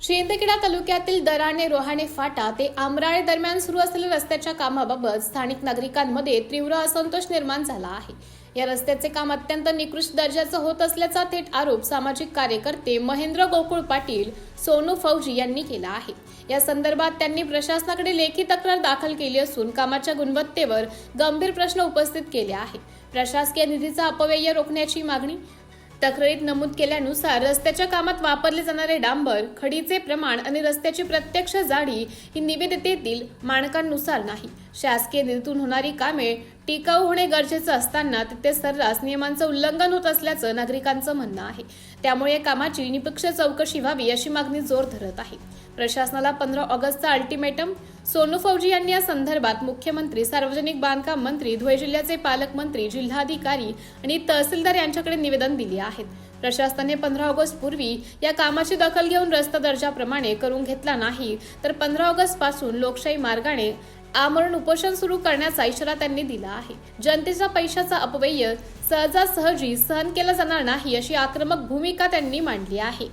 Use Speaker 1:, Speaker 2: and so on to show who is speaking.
Speaker 1: शिंदखेडा तालुक्यातील दराणे रोहाणे फाटा ते आमराळे दरम्यान सुरू असलेल्या रस्त्याच्या कामाबाबत स्थानिक नागरिकांमध्ये तीव्र असंतोष निर्माण झाला आहे। या रस्त्याचे काम अत्यंत निकृष्ट दर्जाचं होत असल्याचा थेट आरोप सामाजिक कार्यकर्ते महेंद्र गोकुळ पाटील सोनू फौजी यांनी केला आहे। या संदर्भात त्यांनी प्रशासनाकडे लेखी तक्रार दाखल केली असून कामाच्या गुणवत्तेवर गंभीर प्रश्न उपस्थित केले आहेत। प्रशासकीय निधीचा अपव्यय रोखण्याची मागणी। तक्रारीत नमूद केल्यानुसार रस्त्याच्या कामात वापरले जाणारे डांबर, खडीचे प्रमाण आणि रस्त्याची प्रत्यक्ष जाडी ही निविदेतील मानकांनुसार नाही। शासकीय निधीतून होणारी कामे टिकाऊ होणे गरजेचं असताना तिथे सर्रास नियमांचं उल्लंघन होत असल्याचं नागरिकांचं म्हणणं आहे। त्यामुळे या कामाची निष्पक्ष चौकशी व्हावी अशी मागणी जोर धरत आहे। प्रशासनाला 15 ऑगस्टचा अल्टिमेटम। सोनू फौजी यांनी या संदर्भात मुख्यमंत्री, सार्वजनिक बांधकाम मंत्री, धुळे जिल्ह्याचे पालकमंत्री, जिल्हाधिकारी आणि तहसीलदार यांच्याकडे निवेदन दिले आहेत। प्रशासनाने 15 ऑगस्ट पूर्वी या कामाची दखल घेऊन रस्ता दर्जाप्रमाणे करून घेतला नाही तर 15 ऑगस्ट पासून लोकशाही मार्गाने आमरण उपोषण सुरू करण्याचा इशारा त्यांनी दिला आहे। जनतेच्या पैशाचा अपव्यय सहजासहजी सहन केला जाणार नाही अशी आक्रमक भूमिका त्यांनी मांडली आहे।